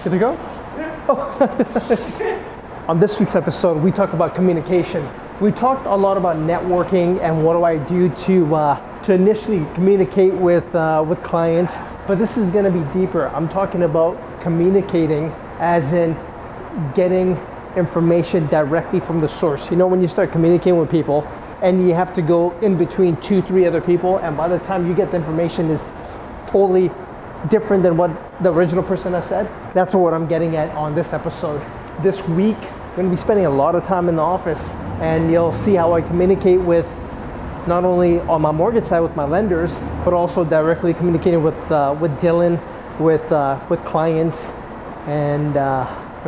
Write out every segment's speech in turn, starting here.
Good to go? Yeah. Oh. On this week's episode, we talk about communication. We talked a lot about networking and what do I do to initially communicate with clients, but this is going to be deeper. I'm talking about communicating as in getting information directly from the source. You know, when you start communicating with people and you have to go in between 2-3 other people, and by the time you get the information is totally different than what the original person has said. That's what I'm getting at on this episode. This week, I'm going to be spending a lot of time in the office, and you'll see how I communicate with not only on my mortgage side with my lenders, but also directly communicating with Dylan, with clients, and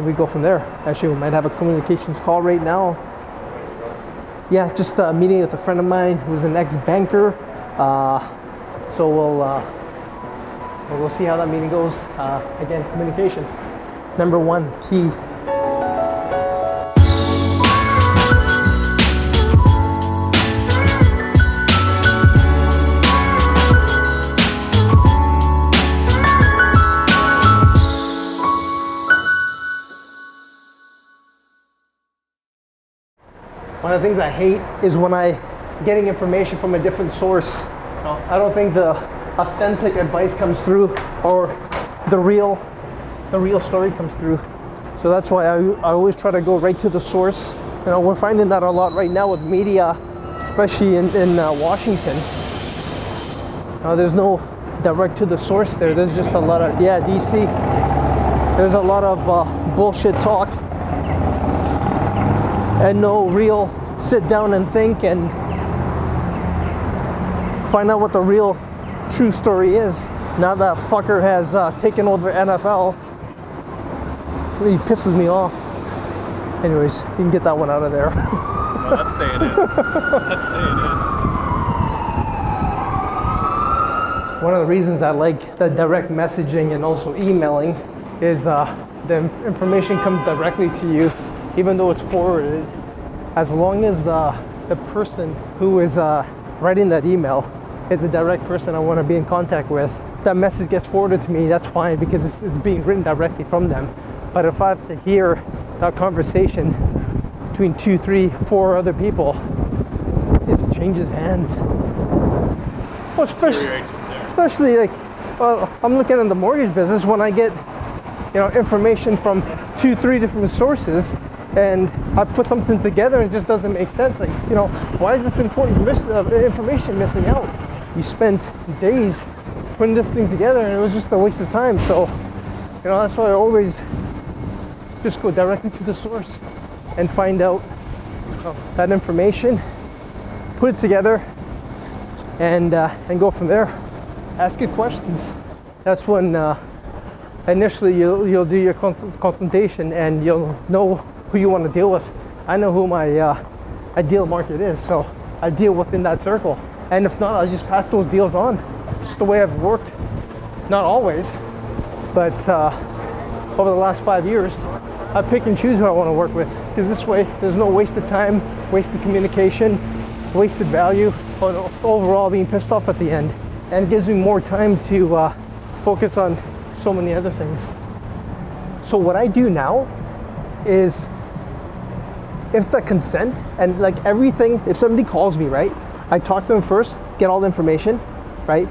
we go from there. Actually, we might have a communications call right now. Yeah, just a meeting with a friend of mine who's an ex-banker. So we'll see how that meeting goes. Again, communication, number one key. One of the things I hate is when getting information from a different source. I don't think the authentic advice comes through, or the real story comes through. So that's why I always try to go right to the source. You know, we're finding that a lot right now with media, especially in Washington. There's no direct to the source there. There's just a lot of, DC. There's a lot of bullshit talk and no real sit down and think and find out what the real true story is. Now that fucker has taken over NFL, he pisses me off. Anyways, you can get that one out of there. No, that's staying in. That's staying in. One of the reasons I like the direct messaging and also emailing is the information comes directly to you, even though it's forwarded. As long as the person who is writing that email is the direct person I want to be in contact with, that message gets forwarded to me, that's fine, because it's being written directly from them. But if I have to hear that conversation between 2, 3, 4 other people, it changes hands. Well, especially like, well, I'm looking in the mortgage business, when I get, information from 2, 3 different sources, and I put something together and it just doesn't make sense. Like, why is this important information missing out? You spent days putting this thing together and it was just a waste of time. So, that's why I always just go directly to the source and find out that information, put it together, and go from there. Ask good questions. That's when initially you'll do your consultation and you'll know who you want to deal with. I know who my ideal market is, so I deal within that circle. And if not, I'll just pass those deals on. Just the way I've worked. Not always, but over the last 5 years, I pick and choose who I want to work with. Because this way, there's no wasted time, wasted communication, wasted value, or overall being pissed off at the end. And it gives me more time to focus on so many other things. So what I do now is, if the consent and like everything, if somebody calls me, right, I talk to them first, get all the information, right?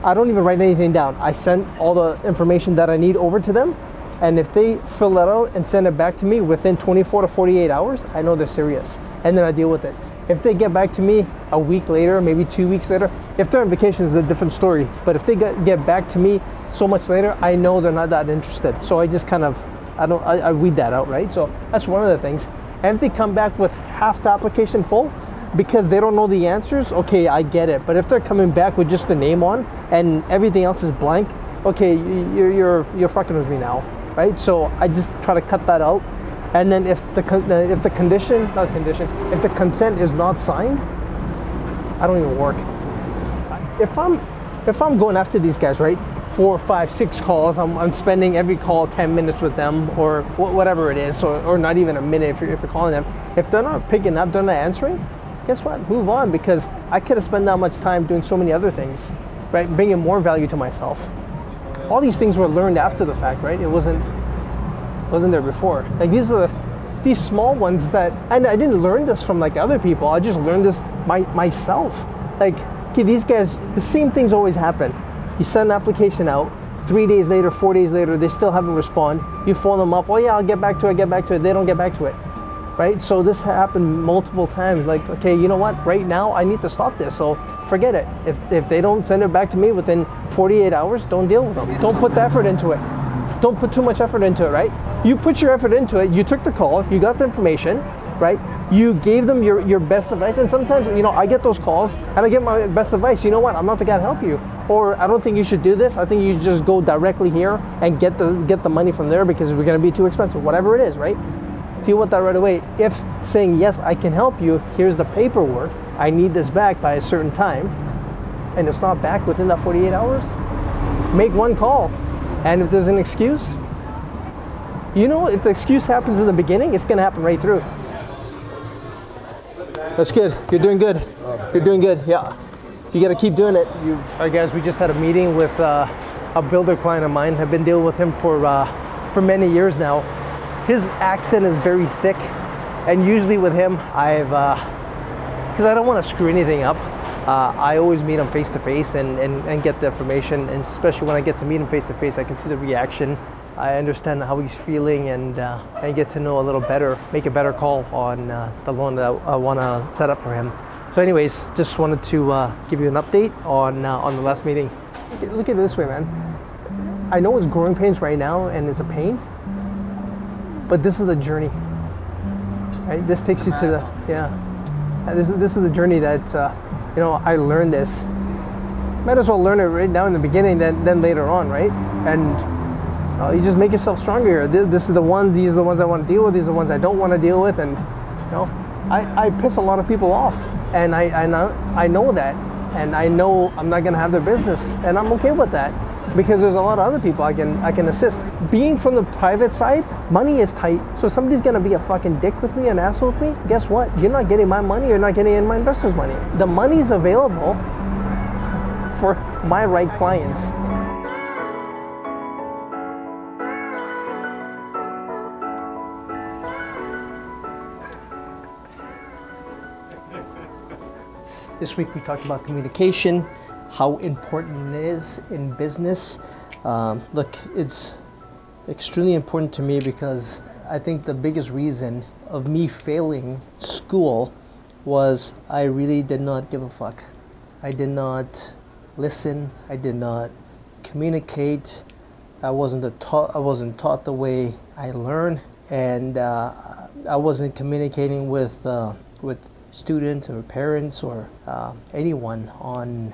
I don't even write anything down. I send all the information that I need over to them, and if they fill that out and send it back to me within 24 to 48 hours, I know they're serious, and then I deal with it. If they get back to me a week later, maybe 2 weeks later, if they're on vacation, it's a different story. But if they get back to me so much later, I know they're not that interested. So I just kind of, I weed that out, right? So that's one of the things. And if they come back with half the application full because they don't know the answers, okay, I get it. But if they're coming back with just the name on and everything else is blank, okay, you're fucking with me now, right? So I just try to cut that out. And then if the consent is not signed, I don't even work. If I'm going after these guys, right, 4, 5, 6 calls, I'm spending every call 10 minutes with them, or whatever it is, or not even a minute if you're calling them. If they're not picking up, they're not answering, guess what? Move on, because I could have spent that much time doing so many other things, right? Bringing more value to myself. All these things were learned after the fact, right? It wasn't wasn't there before. Like these small ones that, and I didn't learn this from like other people. I just learned this myself. Like, okay, these guys, the same things always happen. You send an application out, 3 days later, 4 days later, they still haven't responded. You phone them up, oh yeah, I'll get back to it. They don't get back to it, right? So this happened multiple times. Like, okay, you know what? Right now, I need to stop this. So forget it. If they don't send it back to me within 48 hours, don't deal with them. Don't put the effort into it. Don't put too much effort into it, right? You put your effort into it. You took the call. You got the information, right? You gave them your best advice. And sometimes, you know, I get those calls and I get my best advice. You know what? I'm not the guy to help you. Or I don't think you should do this. I think you should just go directly here and get the money from there because we're going to be too expensive. Whatever it is, right? Deal with that right away. If saying, yes, I can help you, here's the paperwork. I need this back by a certain time. And it's not back within that 48 hours. Make one call. And if there's an excuse, you know, if the excuse happens in the beginning, it's going to happen right through. That's good. You're doing good. You're doing good. Yeah. You got to keep doing it. All right, guys, we just had a meeting with a builder client of mine. I've been dealing with him for many years now. His accent is very thick. And usually with him, because I don't want to screw anything up, I always meet him face to face and get the information. And especially when I get to meet him face to face, I can see the reaction. I understand how he's feeling and get to know a little better, make a better call on the loan that I want to set up for him. So anyways, just wanted to give you an update on the last meeting. Look at it this way, man. I know it's growing pains right now and it's a pain, but this is the journey. Right? This takes you to the, yeah. This is the journey that, you know, I learned this. Might as well learn it right now in the beginning than later on, right? And you just make yourself stronger here. These are the ones I want to deal with. These are the ones I don't want to deal with. And, you know, I piss a lot of people off. And I know that. And I know I'm not going to have their business. And I'm okay with that. Because there's a lot of other people I can assist. Being from the private side, money is tight. So if somebody's gonna be a fucking dick with me, an asshole with me, guess what? You're not getting my money, you're not getting my investors' money. The money's available for my right clients. This week we talked about communication, how important it is in business. Look, it's extremely important to me because I think the biggest reason of me failing school was I really did not give a fuck. I did not listen. I did not communicate. I wasn't taught the way I learn, and I wasn't communicating with students or parents or anyone on,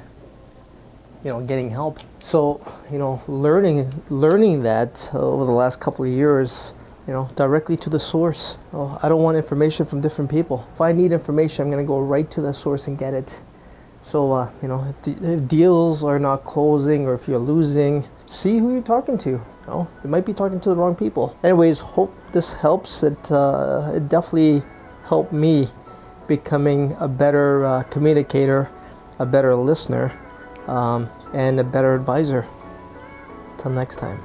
you know, getting help. So, you know, learning that over the last couple of years, you know, directly to the source. I don't want information from different people. If I need information, I'm going to go right to the source and get it. So, you know, if deals are not closing or if you're losing, see who you're talking to. You know, you might be talking to the wrong people. Anyways, hope this helps. It definitely helped me becoming a better communicator, a better listener, and a better advisor. Till next time.